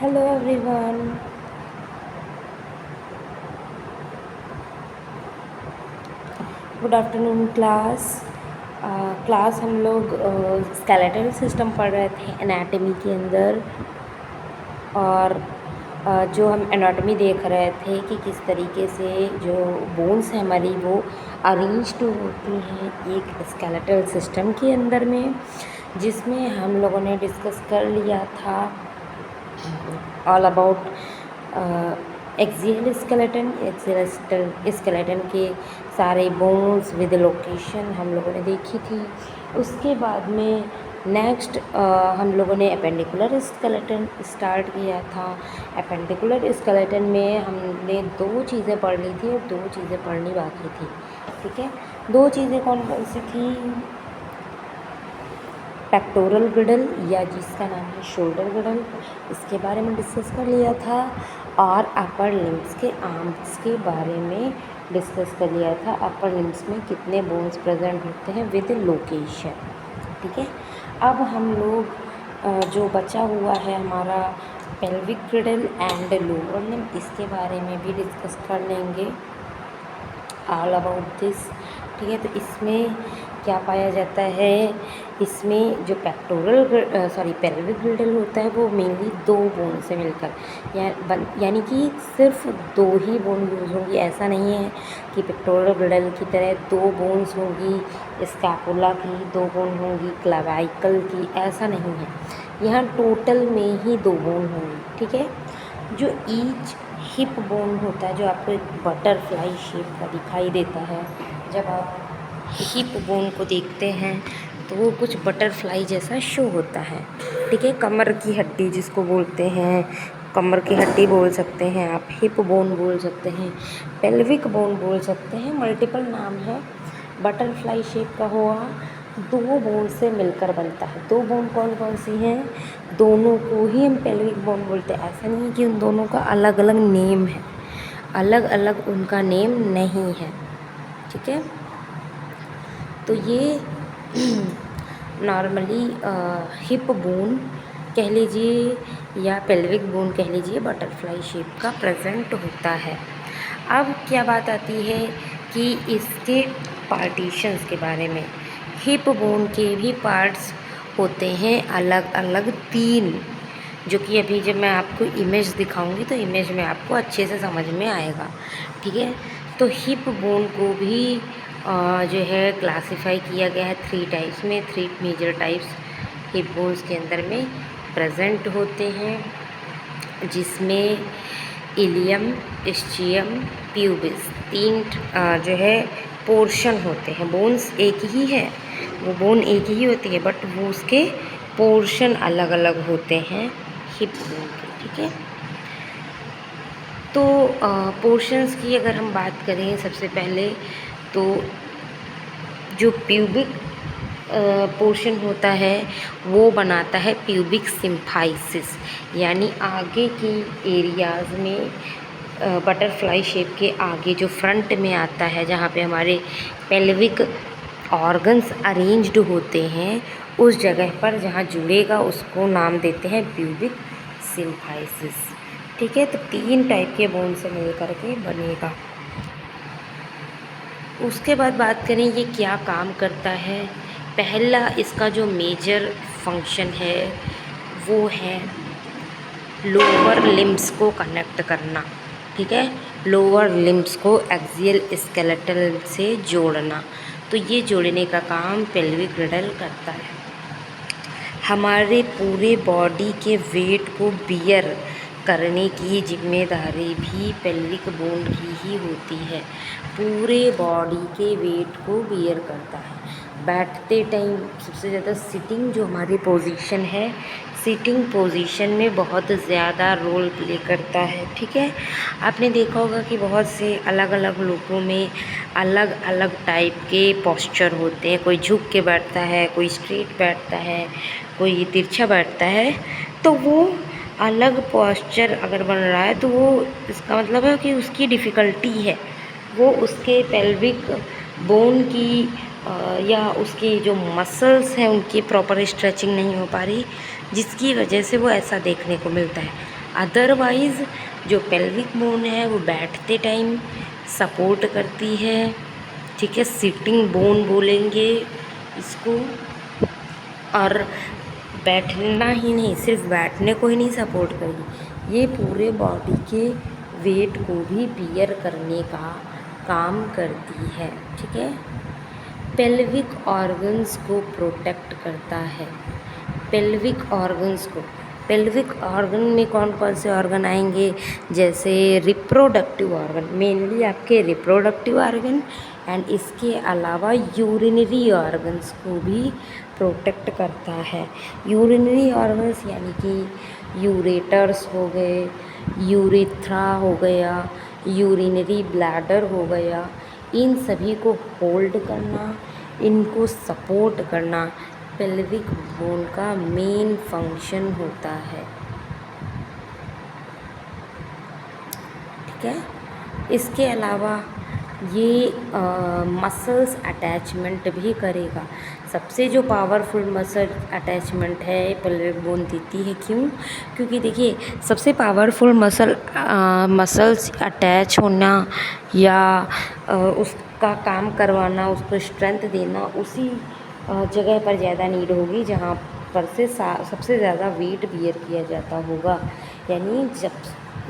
Hello everyone. Good afternoon class. Class हम लोग skeletal system पढ़ रहे थे एनाटॉमी के अंदर। और जो हम एनाटॉमी देख रहे थे कि किस तरीके से जो बोन्स हैं हमारी वो अरेंज्ड होती हैं एक स्केलेटल सिस्टम के अंदर में, जिसमें हम लोगों ने डिस्कस कर लिया था ऑल अबाउट एक्सियल स्केलेटन के सारे बोन्स विद लोकेशन हम लोगों ने देखी थी। उसके बाद में नेक्स्ट हम लोगों ने अपेंडिकुलर स्केलेटन स्टार्ट किया था। अपेंडिकुलर स्केलेटन में हमने 2 चीज़ें पढ़ ली थी और 2 चीज़ें पढ़नी बाकी थी। ठीक है, 2 चीज़ें कौन कौन सी थी? पेक्टोरल गिडल या जिसका नाम है शोल्डर गिडल, इसके बारे में डिस्कस कर लिया था। और अपर लिम्स के आर्म्स के बारे में डिस्कस कर लिया था। अपर लिम्स में कितने बोन्स प्रेजेंट होते हैं विद लोकेशन। ठीक है, अब हम लोग जो बचा हुआ है हमारा pelvic girdle and lower limb, इसके बारे में भी डिस्कस कर लेंगे ऑल अबाउट दिस। ठीक है, तो इसमें क्या पाया जाता है? इसमें जो पेल्विक गिल्डल होता है वो मेनली 2 बोन से मिलकर यानी कि सिर्फ 2 ही बोन यूज़ होंगी। ऐसा नहीं है कि पेक्टोरल गिल्डल की तरह 2 बोन्स होंगी, स्कैपुला की 2 बोन होंगी, क्लाविकल की, ऐसा नहीं है। यहाँ टोटल में ही 2 बोन होंगी। ठीक है, जो ईच हिप बोन होता है जो आपको एक बटरफ्लाई शेप का दिखाई देता है, जब आप हिप बोन को देखते हैं तो वो कुछ बटरफ्लाई जैसा शो होता है। ठीक है, कमर की हड्डी जिसको बोलते हैं, कमर की हड्डी बोल सकते हैं आप, हिप बोन बोल सकते हैं, पेल्विक बोन बोल सकते हैं, मल्टीपल नाम है। बटरफ्लाई शेप का हुआ 2 बोन से मिलकर बनता है। 2 बोन कौन कौन सी हैं? दोनों को ही हम पेल्विक बोन बोलते हैं। ऐसा नहीं है कि उन दोनों का अलग अलग नेम है, अलग अलग उनका नेम नहीं है। ठीक है, तो ये नॉर्मली हिप बोन कह लीजिए या पेल्विक बोन कह लीजिए, बटरफ्लाई शेप का प्रेजेंट होता है। अब क्या बात आती है कि इसके पार्टीशंस के बारे में। हिप बोन के भी पार्ट्स होते हैं अलग अलग 3, जो कि अभी जब मैं आपको इमेज दिखाऊंगी तो इमेज में आपको अच्छे से समझ में आएगा। ठीक है, तो हिप बोन को भी जो है क्लासिफाई किया गया है 3 टाइप्स में। 3 मेजर टाइप्स हिप बोन्स के अंदर में प्रेजेंट होते हैं, जिसमें इलियम, इस्चियम, प्यूबिस 3 जो है पोर्शन होते हैं। बोन्स एक ही है, वो बोन एक ही होती है, बट वो उसके पोर्शन अलग अलग होते हैं हिप बोन के। ठीक है, तो पोर्शंस की अगर हम बात करें सबसे पहले, तो जो प्यूबिक पोर्शन होता है वो बनाता है प्यूबिक सिम्फाइसिस, यानी आगे की एरियाज़ में बटरफ्लाई शेप के आगे जो फ्रंट में आता है, जहाँ पे हमारे पेल्विक ऑर्गन्स अरेंज्ड होते हैं, उस जगह पर जहाँ जुड़ेगा उसको नाम देते हैं प्यूबिक सिम्फाइसिस। ठीक है, तो 3 टाइप के बोन से मिल करके बनेगा। उसके बाद बात करें ये क्या काम करता है। पहला इसका जो मेजर फंक्शन है वो है लोअर लिम्स को कनेक्ट करना। ठीक है, लोअर लिम्स को एक्सियल स्केलेटल से जोड़ना। तो ये जोड़ने का काम पेल्विक गिडल करता है। हमारे पूरे बॉडी के वेट को बियर करने की जिम्मेदारी भी पेल्विक बोन की ही होती है। पूरे बॉडी के वेट को बियर करता है। बैठते टाइम सबसे ज़्यादा सिटिंग जो हमारी पोजीशन है, सिटिंग पोजीशन में बहुत ज़्यादा रोल प्ले करता है। ठीक है, आपने देखा होगा कि बहुत से अलग अलग लोगों में अलग अलग टाइप के पोस्चर होते हैं। कोई झुक के बैठता है, कोई स्ट्रेट बैठता है, कोई तिरछा बैठता है। तो वो अलग पोस्चर अगर बन रहा है तो वो इसका मतलब है कि उसकी डिफ़िकल्टी है, वो उसके पेल्विक बोन की या उसकी जो मसल्स हैं उनकी प्रॉपर स्ट्रेचिंग नहीं हो पा रही, जिसकी वजह से वो ऐसा देखने को मिलता है। अदरवाइज़ जो पेल्विक बोन है वो बैठते टाइम सपोर्ट करती है, ठीक है, सिटिंग बोन बोलेंगे इसको। और बैठना ही नहीं, सिर्फ बैठने को ही नहीं सपोर्ट करेगी, ये पूरे बॉडी के वेट को भी बियर करने का काम करती है, ठीक है। पेल्विक ऑर्गन्स को प्रोटेक्ट करता है। पेल्विक ऑर्गन्स को, पेल्विक ऑर्गन में कौन कौन से ऑर्गन आएंगे, जैसे रिप्रोडक्टिव ऑर्गन, मेनली आपके रिप्रोडक्टिव ऑर्गन, एंड इसके अलावा यूरिनरी ऑर्गन्स को भी प्रोटेक्ट करता है। यूरिनरी ऑर्गन्स यानी कि यूरेटर्स हो गए, यूरेथ्रा हो गया, यूरिनरी ब्लैडर हो गया, इन सभी को होल्ड करना, इनको सपोर्ट करना पेल्विक बोन का मेन फंक्शन होता है, ठीक है। इसके अलावा ये मसल्स अटैचमेंट भी करेगा। सबसे जो पावरफुल मसल अटैचमेंट है पेल्विक बोन देती है, क्यों? क्योंकि देखिए सबसे पावरफुल मसल्स अटैच होना या उसका काम करवाना, उसको स्ट्रेंथ देना उसी जगह पर ज़्यादा नीड होगी जहाँ पर से सबसे ज़्यादा वेट बियर किया जाता होगा, यानी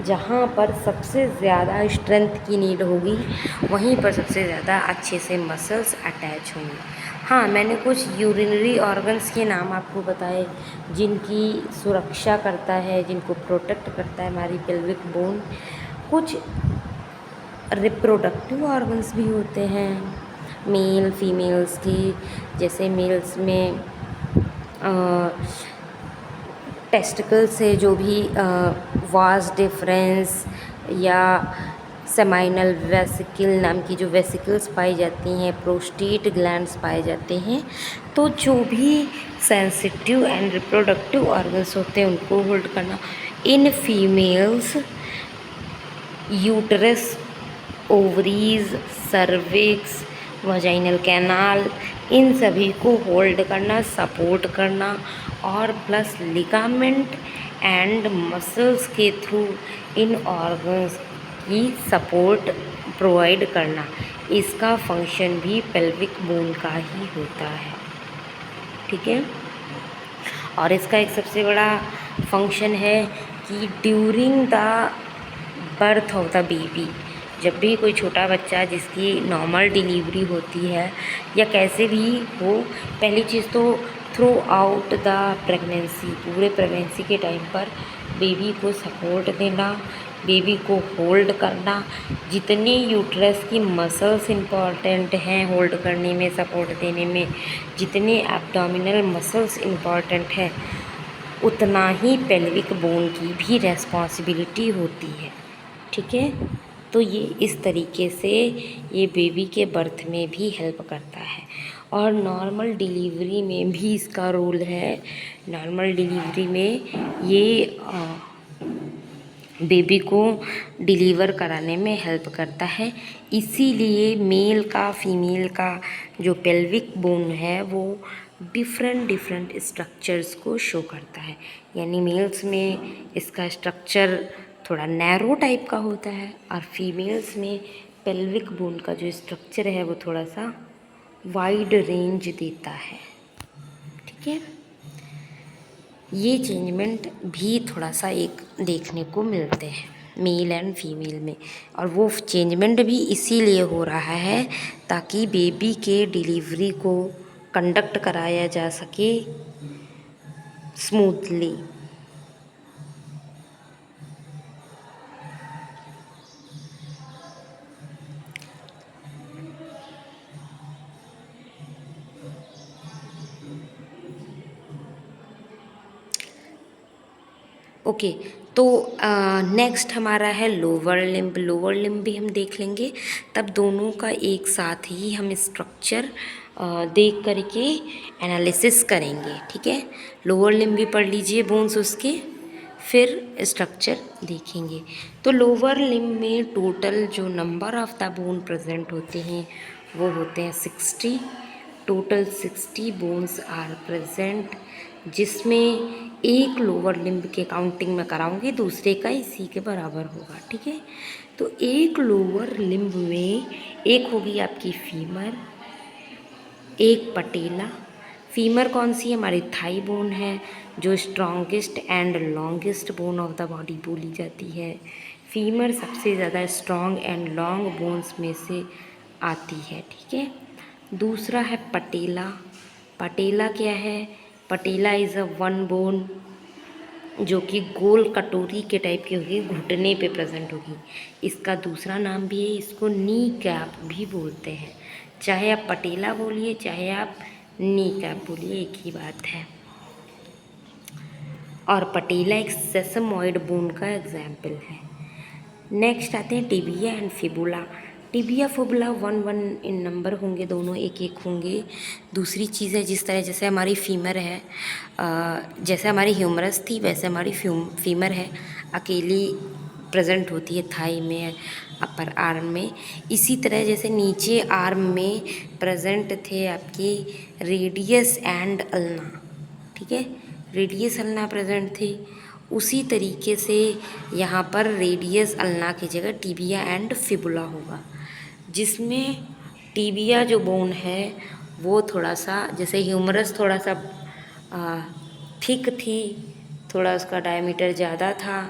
जहाँ पर सबसे ज़्यादा स्ट्रेंथ की नीड होगी वहीं पर सबसे ज़्यादा अच्छे से मसल्स अटैच होंगे। हाँ, मैंने कुछ यूरिनरी ऑर्गन्स के नाम आपको बताए जिनकी सुरक्षा करता है, जिनको प्रोटेक्ट करता है हमारी पेल्विक बोन। कुछ रिप्रोडक्टिव ऑर्गन्स भी होते हैं मेल फीमेल्स की, जैसे मेल्स में टेस्टिकल से जो भी वास डिफरेंस या सेमाइनल वेसिकल नाम की जो वेसिकल्स पाई जाती हैं, प्रोस्टेट ग्लैंड्स पाए जाते हैं, तो जो भी सेंसिटिव एंड रिप्रोडक्टिव ऑर्गन्स होते हैं उनको होल्ड करना। इन females uterus, ovaries, cervix, vaginal canal, इन सभी को होल्ड करना, सपोर्ट करना और प्लस लिगामेंट एंड मसल्स के थ्रू इन ऑर्गन्स की सपोर्ट प्रोवाइड करना, इसका फंक्शन भी पेल्विक बोन का ही होता है, ठीक है। और इसका एक सबसे बड़ा फंक्शन है कि during the birth of the baby, जब भी कोई छोटा बच्चा जिसकी नॉर्मल डिलीवरी होती है या कैसे भी हो, पहली चीज़ तो थ्रू आउट द प्रेगनेंसी, पूरे प्रेगनेंसी के टाइम पर बेबी को सपोर्ट देना, बेबी को होल्ड करना। जितनी यूट्रस की मसल्स इम्पॉर्टेंट हैं होल्ड करने में, सपोर्ट देने में, जितने एब्डोमिनल मसल्स इम्पॉर्टेंट है, उतना ही पेल्विक बोन की भी रेस्पॉन्सिबिलिटी होती है, ठीक है। तो ये इस तरीके से ये बेबी के बर्थ में भी हेल्प करता है और नॉर्मल डिलीवरी में भी इसका रोल है। नॉर्मल डिलीवरी में ये बेबी को डिलीवर कराने में हेल्प करता है। इसीलिए मेल का फीमेल का जो पेल्विक बोन है वो डिफरेंट स्ट्रक्चर्स को शो करता है, यानी मेल्स में इसका स्ट्रक्चर थोड़ा नैरो टाइप का होता है और फीमेल्स में पेल्विक बोन का जो स्ट्रक्चर है वो थोड़ा सा वाइड रेंज देता है, ठीक है। ये चेंजमेंट भी थोड़ा सा एक देखने को मिलते हैं मेल एंड फीमेल में, और वो चेंजमेंट भी इसीलिए हो रहा है ताकि बेबी के डिलीवरी को कंडक्ट कराया जा सके स्मूथली। ओके, तो नेक्स्ट हमारा है लोअर लिम्ब। लोअर लिम्ब भी हम देख लेंगे, तब दोनों का एक साथ ही हम स्ट्रक्चर देख करके एनालिसिस करेंगे, ठीक है। लोअर लिम्ब भी पढ़ लीजिए बोन्स उसके, फिर स्ट्रक्चर देखेंगे। तो लोअर लिम्ब में टोटल जो number of the bone present होते हैं वो होते हैं 60, टोटल 60 बोन्स आर प्रेजेंट, जिसमें एक लोअर लिम्ब के काउंटिंग में कराऊंगी, दूसरे का इसी के बराबर होगा। ठीक है, तो एक लोअर लिम्ब में एक होगी आपकी फीमर, एक पटेला। फीमर कौन सी है? हमारी थाई बोन है, जो strongest and longest bone of the body बोली जाती है। फीमर सबसे ज़्यादा स्ट्रॉन्ग एंड लॉन्ग बोन्स में से आती है। ठीक है, दूसरा है पटेला। पटेला क्या है? पटेला इज़ अ वन बोन जो कि गोल कटोरी के टाइप की होगी, घुटने पे प्रेजेंट होगी। इसका दूसरा नाम भी है, इसको नी कैप भी बोलते हैं। चाहे आप पटेला बोलिए, चाहे आप नी कैप बोलिए, एक ही बात है। और पटेला एक सेसमॉइड बोन का एग्जाम्पल है। नेक्स्ट आते हैं tibia and fibula. Tibia fibula 1-1 in number होंगे, दोनों एक एक होंगे। दूसरी चीज़ है, जिस तरह जैसे हमारी फीमर है, जैसे हमारी ह्यूमरस थी वैसे हमारी फीमर है, अकेली प्रेजेंट होती है थाई में, अपर आर्म में। इसी तरह जैसे नीचे आर्म में प्रेजेंट थे आपकी रेडियस एंड अल्ना। ठीक है, रेडियस अल्ना प्रेजेंट थे, उसी तरीके से यहाँ पर रेडियस अल्ना की जगह टिबिया एंड फिबुला होगा, जिसमें टिबिया जो बोन है वो थोड़ा सा, जैसे ह्यूमरस थोड़ा सा थिक थी, थोड़ा उसका डायमीटर ज़्यादा था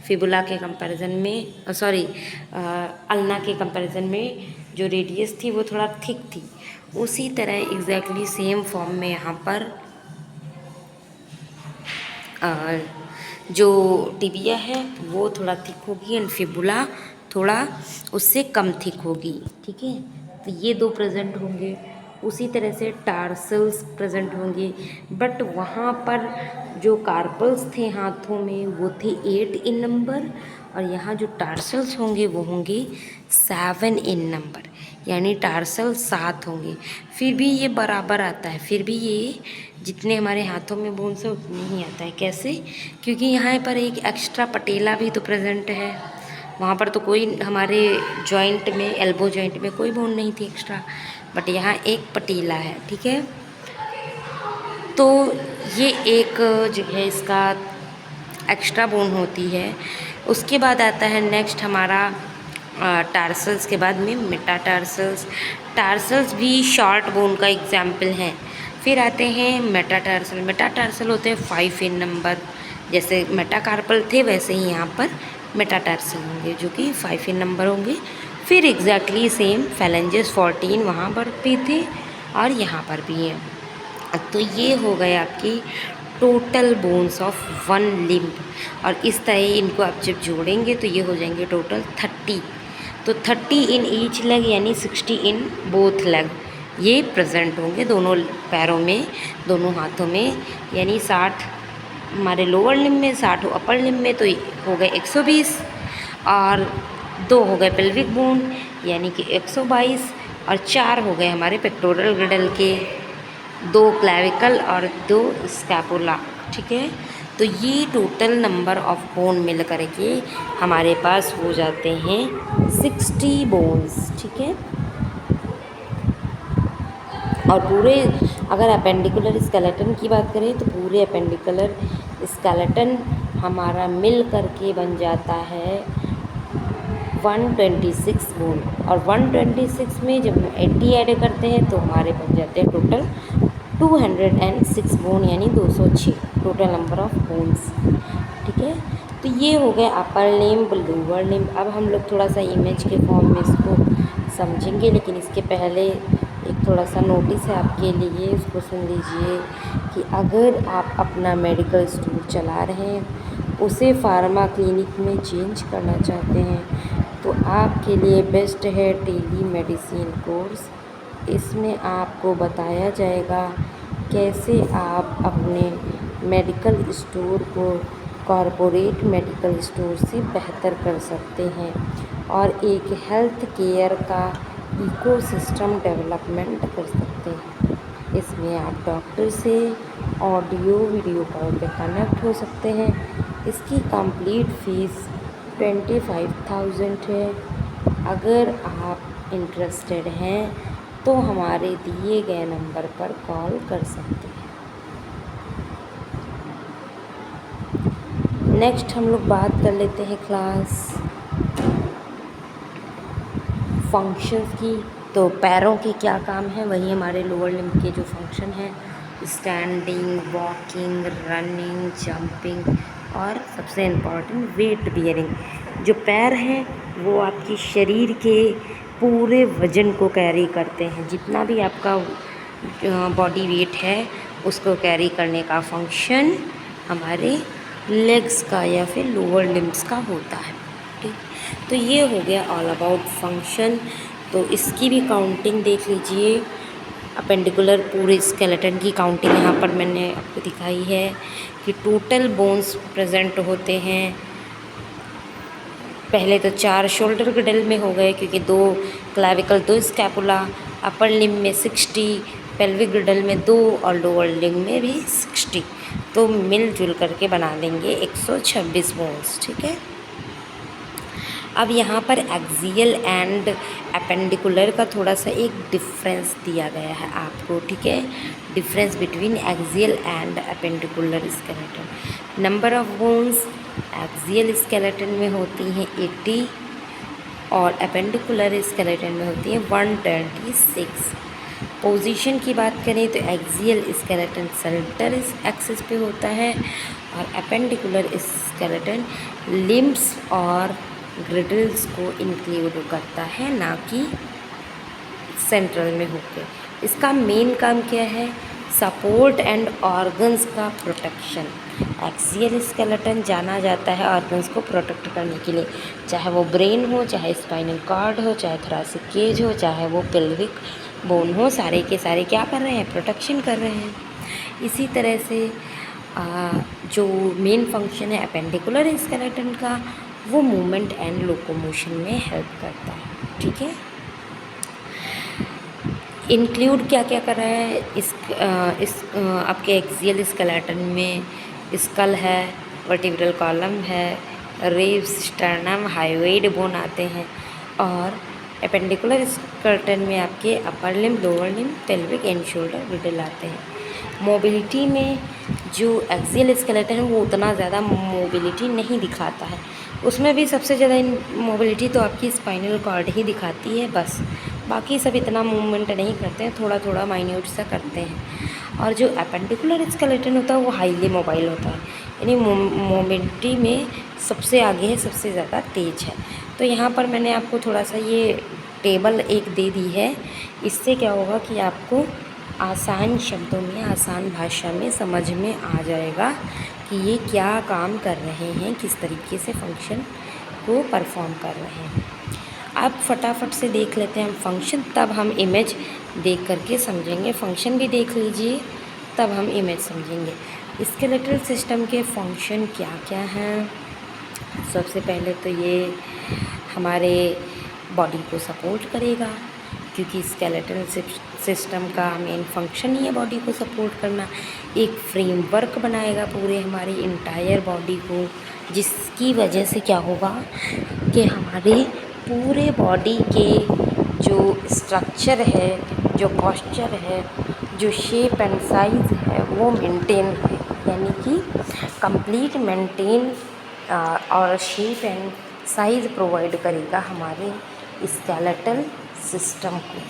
फिबुला के कंपैरिजन में, अल्ना के कंपैरिजन में जो रेडियस थी वो थोड़ा थिक थी। उसी तरह एग्जैक्टली सेम फॉर्म में यहाँ पर जो टिबिया है वो थोड़ा थिक होगी एंड फिबुला थोड़ा उससे कम थिक होगी। ठीक है, तो ये दो प्रेजेंट होंगे। उसी तरह से टार्सल्स प्रेजेंट होंगे, बट वहाँ पर जो कार्पल्स थे हाथों में वो थे 8 इन नंबर, और यहाँ जो टार्सल्स होंगे वो होंगे 7 इन नंबर, यानी टार्सल 7 होंगे। फिर भी ये बराबर आता है, फिर भी ये जितने हमारे हाथों में बोन्स है उतने ही आता है। कैसे? क्योंकि यहाँ पर एक एक्स्ट्रा पटेला भी तो प्रेजेंट है, वहाँ पर तो कोई हमारे जॉइंट में, एल्बो जॉइंट में कोई बोन नहीं थी एक्स्ट्रा, बट यहाँ एक पटेला है। ठीक है, तो ये एक जो है इसका एक्स्ट्रा बोन होती है। उसके बाद आता है नेक्स्ट हमारा टार्सल्स के बाद में मेटाटार्सल्स। टार्सल्स भी शॉर्ट बोन का एग्जाम्पल हैं। फिर आते हैं मेटाटार्सल। मेटाटार्सल होते हैं 5 इन नंबर, जैसे मेटाकार्पल थे वैसे ही यहाँ पर मेटाटार्सल होंगे जो कि 5 इन नंबर होंगे। फिर एग्जैक्टली सेम फैलेंजेस 14 वहाँ पर भी थे और यहाँ पर भी हैं। तो ये हो गए आपकी टोटल बोन्स ऑफ 1 लिम्ब, और इस तरह इनको आप जब जोड़ेंगे तो ये हो जाएंगे टोटल 30। तो 30 इन ईच लेग यानी 60 इन बोथ लेग ये प्रेजेंट होंगे, दोनों पैरों में, दोनों हाथों में, यानी 60 हमारे लोअर लिम्ब में, 60 अपर लिम्ब में, तो हो गए 120, और 2 हो गए पेल्विक बोन यानी कि 122, और 4 हो गए हमारे पेक्टोरल ग्रिडल के, 2 क्लैविकल और 2 स्कैपुला। ठीक है, तो ये total number of bone meal करके हमारे पास हो जाते हैं 60 बोन्स। ठीक है, और पूरे अगर अपेंडिकुलर स्केलेटन की बात करें तो पूरे अपेंडिकुलर स्केलेटन हमारा मिल करके बन जाता है 126 बोन, और 126 में जब हम 80 ऐड करते हैं तो हमारे बन जाते हैं टोटल 206 बोन, यानी 206 टोटल नंबर ऑफ बोन्स। ठीक है, तो ये हो गए अपर लिम्ब, लोअर लिम्ब। अब हम लोग थोड़ा सा इमेज के फॉर्म में इसको समझेंगे, लेकिन इसके पहले एक थोड़ा सा नोटिस है आपके लिए, उसको सुन लीजिए कि अगर आप अपना मेडिकल स्टोर चला रहे हैं, उसे फार्मा क्लिनिक में चेंज करना चाहते हैं, तो आपके लिए बेस्ट है टेली मेडिसिन कोर्स। इसमें आपको बताया जाएगा कैसे आप अपने मेडिकल स्टोर को कॉरपोरेट मेडिकल स्टोर से बेहतर कर सकते हैं और एक हेल्थ केयर का इकोसिस्टम डेवलपमेंट कर सकते हैं। इसमें आप डॉक्टर से ऑडियो वीडियो कॉल पे कनेक्ट हो सकते हैं। इसकी कंप्लीट फ़ीस 25,000 है। अगर आप इंटरेस्टेड हैं तो हमारे दिए गए नंबर पर कॉल कर सकते हैं। नेक्स्ट हम लोग बात कर लेते हैं क्लास फंक्शंस की। तो पैरों के क्या काम है, वही हमारे लोअर लिम्ब के जो फंक्शन हैं, स्टैंडिंग, वॉकिंग, रनिंग, जंपिंग और सबसे इम्पॉर्टेंट वेट बियरिंग। जो पैर हैं वो आपकी शरीर के पूरे वज़न को कैरी करते हैं। जितना भी आपका बॉडी वेट है उसको कैरी करने का फंक्शन हमारे लेग्स का या फिर लोअर लिम्ब्स का होता है। ठीक, तो ये हो गया ऑल अबाउट फंक्शन। तो इसकी भी काउंटिंग देख लीजिए। अपेंडिकुलर पूरे स्केलेटन की काउंटिंग यहाँ पर मैंने आपको दिखाई है कि टोटल बोन्स प्रेजेंट होते हैं। पहले तो 4 शोल्डर गिडल में हो गए क्योंकि 2 क्लैविकल, 2 स्कैपुला, अपर लिम्ब में 60, पेल्विक गिडल में 2 और लोअर लिम्ब में भी 60। तो मिलजुल करके बना देंगे 126 बोन्स। ठीक है। अब यहाँ पर एक्सियल एंड अपेंडिकुलर का थोड़ा सा एक डिफरेंस दिया गया है आपको। ठीक है, difference between axial and appendicular skeleton. Number of bones axial skeleton में होती हैं 80 और अपेंडिकुलर स्केलेटन में होती हैं 126। पोजीशन की बात करें तो एक्सियल स्केलेटन सेंटर एक्सिस पे होता है और अपेंडिकुलर स्केलेटन लिम्ब्स और ग्रिडल्स को इंक्लूड करता है, ना कि सेंट्रल में होकर। इसका मेन काम क्या है, सपोर्ट एंड ऑर्गन्स का प्रोटेक्शन। एक्सियल स्केलेटन जाना जाता है ऑर्गन्स को प्रोटेक्ट करने के लिए, चाहे वो ब्रेन हो, चाहे स्पाइनल कॉर्ड हो, चाहे थोरेसिक केज हो, चाहे वो पेल्विक बोन हो, सारे के सारे क्या कर रहे हैं, प्रोटेक्शन कर रहे हैं। इसी तरह से जो मेन फंक्शन है अपेंडिकुलर स्केलेटन का, वो मूवमेंट एंड लोकोमोशन में हेल्प करता है। ठीक है। इंक्लूड क्या क्या कर रहा है इस आपके एक्सियल स्केलेटन में स्कल है, वर्टिब्रल कॉलम है, रिब्स, स्टर्नम, हाइवेड बोन आते हैं और अपेंडिकुलर स्केलेटन में आपके upper limb, lower limb, pelvic and shoulder girdle आते हैं। मोबिलिटी में जो एक्सियल स्केलेटन है वो उतना ज़्यादा मोबिलिटी नहीं दिखाता है, उसमें भी सबसे ज़्यादा मोबिलिटी तो आपकी स्पाइनल कॉर्ड ही दिखाती है बस। बाकी सब इतना मूवमेंट नहीं करते हैं, थोड़ा थोड़ा माइन्यूट सा करते हैं। और जो अपेंडिकुलर स्केलेटन होता है वो हाईली मोबाइल होता है, यानी मोबिलिटी में सबसे आगे है, सबसे ज़्यादा तेज है। तो यहाँ पर मैंने आपको थोड़ा सा ये टेबल एक दे दी है। इससे क्या होगा कि आपको आसान शब्दों में, आसान भाषा में समझ में आ जाएगा कि ये क्या काम कर रहे हैं, किस तरीके से फंक्शन को परफॉर्म कर रहे हैं। अब फटाफट से देख लेते हैं हम फंक्शन, तब हम इमेज देख करके समझेंगे। फंक्शन भी देख लीजिए तब हम इमेज समझेंगे। स्केलेटल सिस्टम के फंक्शन क्या क्या हैं। सबसे पहले तो ये हमारे बॉडी को सपोर्ट करेगा, क्योंकि स्केलेटल सिस्टम का मेन फंक्शन ही है बॉडी को सपोर्ट करना। एक फ्रेमवर्क बनाएगा पूरे हमारी इंटायर बॉडी को, जिसकी वजह से क्या होगा कि हमारे पूरे बॉडी के जो स्ट्रक्चर है, जो पोस्चर है, जो शेप एंड साइज़ है वो मेंटेन है, यानी कि कंप्लीट मेंटेन और शेप एंड साइज़ प्रोवाइड करेगा हमारे स्केलेटल सिस्टम को,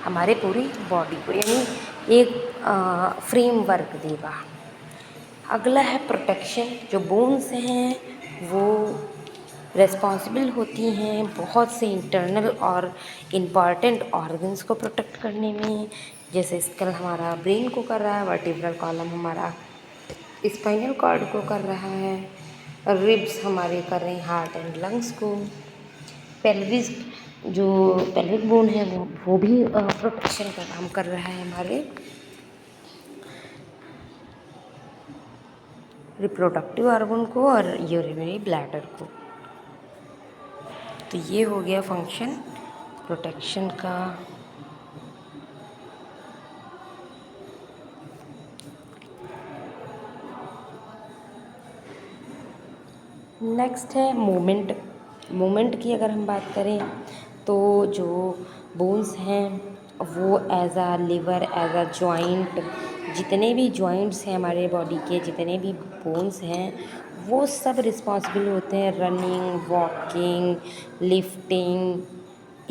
हमारे पूरी बॉडी को, यानी एक फ्रेमवर्क देगा। अगला है प्रोटेक्शन। जो बोन्स हैं वो रिस्पॉन्सिबल होती हैं बहुत से इंटरनल और इम्पॉर्टेंट ऑर्गन्स को प्रोटेक्ट करने में, जैसे स्कल हमारा ब्रेन को कर रहा है, वर्टिब्रल कॉलम हमारा स्पाइनल कॉर्ड को कर रहा है, रिब्स हमारे कर रहे हैं हार्ट एंड लंग्स को, जो पेल्विक बोन है वो भी प्रोटेक्शन का काम कर रहा है हमारे रिप्रोडक्टिव ऑर्गन को और यूरिनरी ब्लैडर को। तो ये हो गया फंक्शन प्रोटेक्शन का। नेक्स्ट है मूवमेंट की अगर हम बात करें तो जो बोन्स हैं वो एज आ लिवर, एज आ जॉइंट, जितने भी जॉइंट्स हैं हमारे बॉडी के, जितने भी बोन्स हैं, वो सब रिस्पॉन्सिबल होते हैं रनिंग, वॉकिंग, लिफ्टिंग,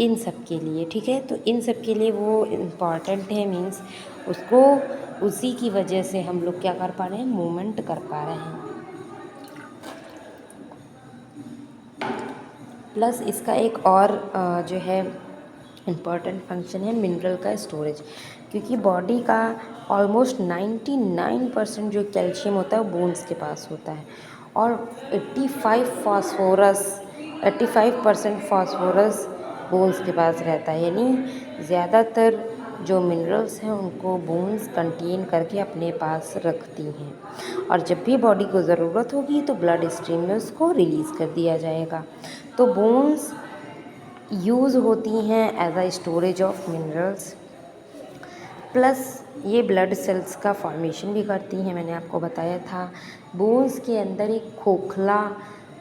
इन सब के लिए। ठीक है, तो इन सब के लिए वो इम्पॉर्टेंट है, मीन्स उसको, उसी की वजह से हम लोग क्या कर पा रहे हैं, मूवमेंट कर पा रहे हैं। प्लस इसका एक और जो है इम्पॉर्टेंट फंक्शन है मिनरल का स्टोरेज, क्योंकि बॉडी का ऑलमोस्ट 99% जो कैल्शियम होता है वो बोन्स के पास होता है, और 85% फास्फोरस बोन्स के पास रहता है। यानी ज़्यादातर जो मिनरल्स हैं उनको बोन्स कंटेन करके अपने पास रखती हैं, और जब भी बॉडी को ज़रूरत होगी तो ब्लड स्ट्रीम में उसको रिलीज़ कर दिया जाएगा। तो बोन्स यूज़ होती हैं as a storage of minerals. Plus ये ब्लड सेल्स का फॉर्मेशन भी करती हैं, मैंने आपको बताया था। बोन्स के अंदर एक खोखला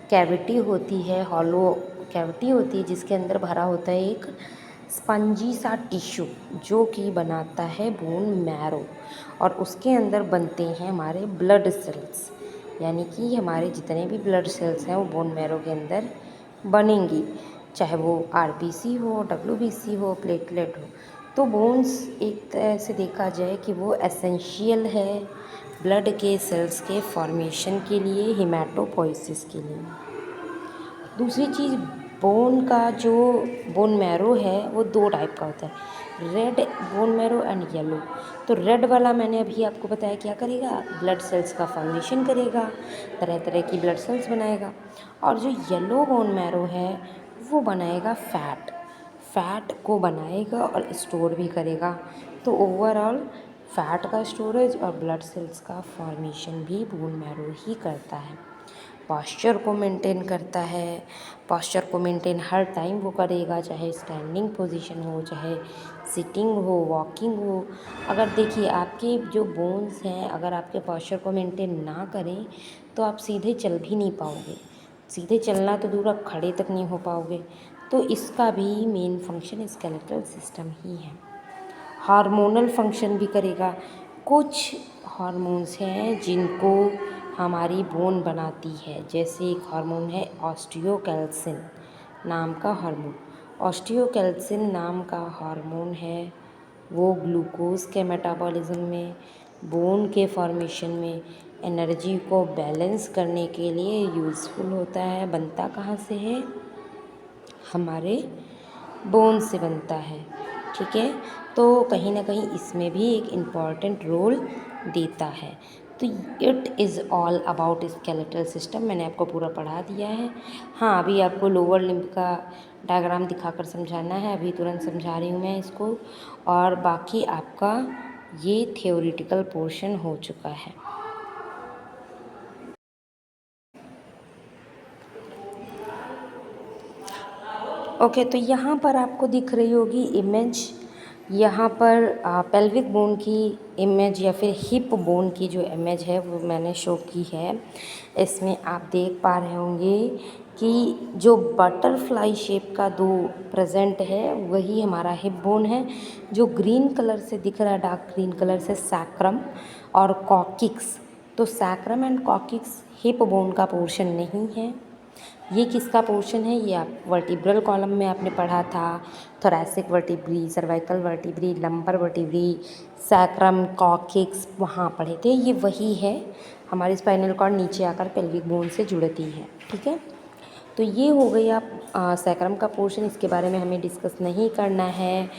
कैविटी होती है, हॉलो कैविटी होती है, जिसके अंदर भरा होता है एक स्पंजी सा टिश्यू, जो कि बनाता है बोन मैरो, और उसके अंदर बनते हैं हमारे ब्लड सेल्स। यानी कि हमारे जितने भी ब्लड सेल्स हैं वो बोन मैरो के अंदर बनेंगी, चाहे वो आरबीसी हो, डब्ल्यूबीसी हो, प्लेटलेट हो। तो बोन्स एक तरह से देखा जाए कि वो एसेंशियल है ब्लड के सेल्स के फॉर्मेशन के लिए, हिमेटोपोइसिस के लिए। दूसरी चीज़, बोन का जो बोन मैरो है वो दो टाइप का होता है, red bone marrow and yellow. तो रेड वाला मैंने अभी आपको बताया क्या करेगा, ब्लड सेल्स का फॉर्मेशन करेगा, तरह तरह की ब्लड सेल्स बनाएगा। और जो येलो बोन मैरो है वो बनाएगा फैट को बनाएगा और स्टोर भी करेगा। तो ओवरऑल फैट का स्टोरेज और ब्लड सेल्स का फॉर्मेशन भी बोन मैरो ही करता है। पॉस्चर को मेंटेन करता है, पॉस्चर को मेंटेन हर टाइम वो करेगा, चाहे स्टैंडिंग पोजीशन हो, चाहे सिटिंग हो, वॉकिंग हो। अगर देखिए आपके जो बोन्स हैं, अगर आपके पॉस्चर को मेंटेन ना करें तो आप सीधे चल भी नहीं पाओगे, सीधे चलना तो दूर, आप खड़े तक नहीं हो पाओगे। तो इसका भी मेन फंक्शन स्केलेटल सिस्टम ही है। हार्मोनल फंक्शन भी करेगा। कुछ हार्मोन्स हैं जिनको हमारी बोन बनाती है, जैसे एक हार्मोन है ऑस्टियोकैल्सिन नाम का हार्मोन। ऑस्टियोकैल्सिन नाम का हार्मोन है वो ग्लूकोज के मेटाबॉलिज्म में, बोन के फॉर्मेशन में, एनर्जी को बैलेंस करने के लिए यूज़फुल होता है। बनता कहाँ से है, हमारे बोन से बनता है। ठीक है, तो कहीं ना कहीं इसमें भी एक इम्पॉर्टेंट रोल देता है। तो it is all about skeletal system, मैंने आपको पूरा पढ़ा दिया है। हाँ, अभी आपको लोअर लिम्ब का डायग्राम दिखाकर समझाना है, अभी तुरंत समझा रही हूँ मैं इसको, और बाकी आपका ये थियोरिटिकल पोर्शन हो चुका है। ओके, तो यहाँ पर आपको दिख रही होगी इमेज, यहाँ पर पेल्विक बोन की इमेज या फिर हिप बोन की जो इमेज है वो मैंने शो की है। इसमें आप देख पा रहे होंगे कि जो बटरफ्लाई शेप का दो प्रेजेंट है वही हमारा हिप बोन है। जो ग्रीन कलर से दिख रहा है, डार्क ग्रीन कलर से, सैक्रम और कॉकिक्स। तो sacrum and coccyx hip bone का पोर्शन नहीं है। ये किसका पोर्शन है, ये आप वर्टिब्रल कॉलम में आपने पढ़ा था, thoracic vertebrae, cervical vertebrae, lumbar vertebrae, sacrum, coccyx, वहाँ पढ़े थे। ये वही है, हमारी स्पाइनल कॉर्ड नीचे आकर पेल्विक बोन से जुड़ती है। ठीक है, तो ये हो गई आप सैक्रम का पोर्शन, इसके बारे में हमें डिस्कस नहीं करना है।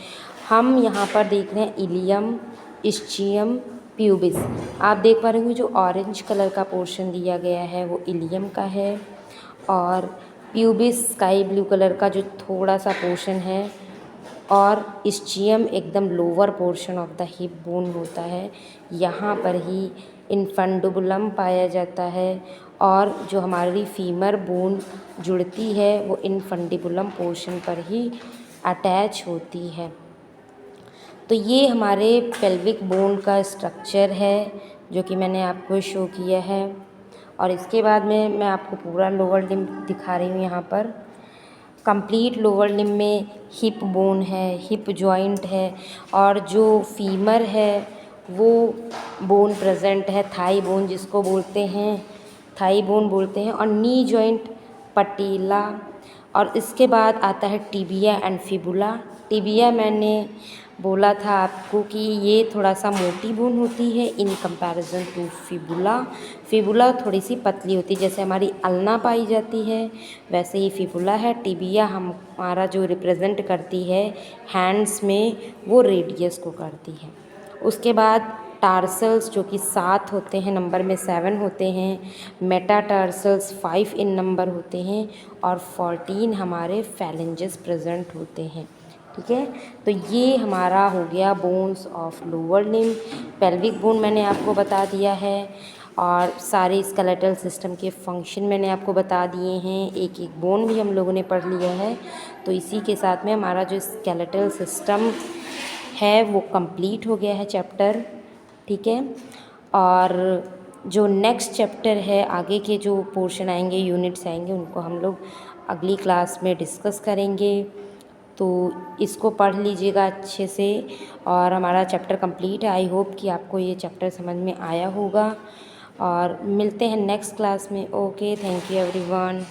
हम यहाँ पर देख रहे हैं इलियम, इस्चियम, प्यूबिस। आप देख पा रहे होंगे जो ऑरेंज कलर का पोर्शन दिया गया है वो इलियम का है, और प्यूबिस स्काई ब्लू कलर का जो थोड़ा सा पोर्शन है, और इस्चियम एकदम lower portion of the hip bone होता है। यहाँ पर ही इन्फंडुबुलम पाया जाता है, और जो हमारी फीमर बोन जुड़ती है वो इन्फंडिबुलम पोर्शन पर ही अटैच होती है। तो ये हमारे पेल्विक बोन का स्ट्रक्चर है जो कि मैंने आपको शो किया है। और इसके बाद में मैं आपको पूरा लोअर लिम्ब दिखा रही हूँ यहाँ पर। कंप्लीट लोअर लिम्ब में हिप बोन है, हिप जॉइंट है, और जो फीमर है वो बोन प्रेजेंट है, थाई बोन जिसको बोलते हैं, थाई बोन बोलते हैं, और नी जॉइंट, पटेला। और इसके बाद आता है टिबिया एंड फिबुला। टिबिया मैंने बोला था आपको कि ये थोड़ा सा मोटी बोन होती है in comparison to fibula. Fibula थोड़ी सी पतली होती है, जैसे हमारी अल्ना पाई जाती है वैसे ही फिबुला है। टिबिया हमारा जो रिप्रेजेंट करती है हैंड्स में, वो रेडियस को करती है। उसके बाद टार्सल्स जो कि 7 होते हैं, नंबर में 7 होते हैं। मेटाटार्सल्स 5 इन नंबर होते हैं, और 14 हमारे फैलेंजेस प्रेजेंट होते हैं। ठीक है, तो ये हमारा हो गया bones of lower limb. Pelvic bone मैंने आपको बता दिया है, और सारे स्केलेटल सिस्टम के फंक्शन मैंने आपको बता दिए हैं। एक एक बोन भी हम लोगों ने पढ़ लिया है। तो इसी के साथ में हमारा जो स्केलेटल सिस्टम है वो कंप्लीट हो गया है चैप्टर। ठीक है, और जो नेक्स्ट चैप्टर है, आगे के जो पोर्शन आएंगे, यूनिट्स आएंगे, उनको हम लोग अगली क्लास में डिस्कस करेंगे। तो इसको पढ़ लीजिएगा अच्छे से, और हमारा चैप्टर कंप्लीट है। आई होप कि आपको ये चैप्टर समझ में आया होगा, और मिलते हैं नेक्स्ट क्लास में। Okay, thank you everyone.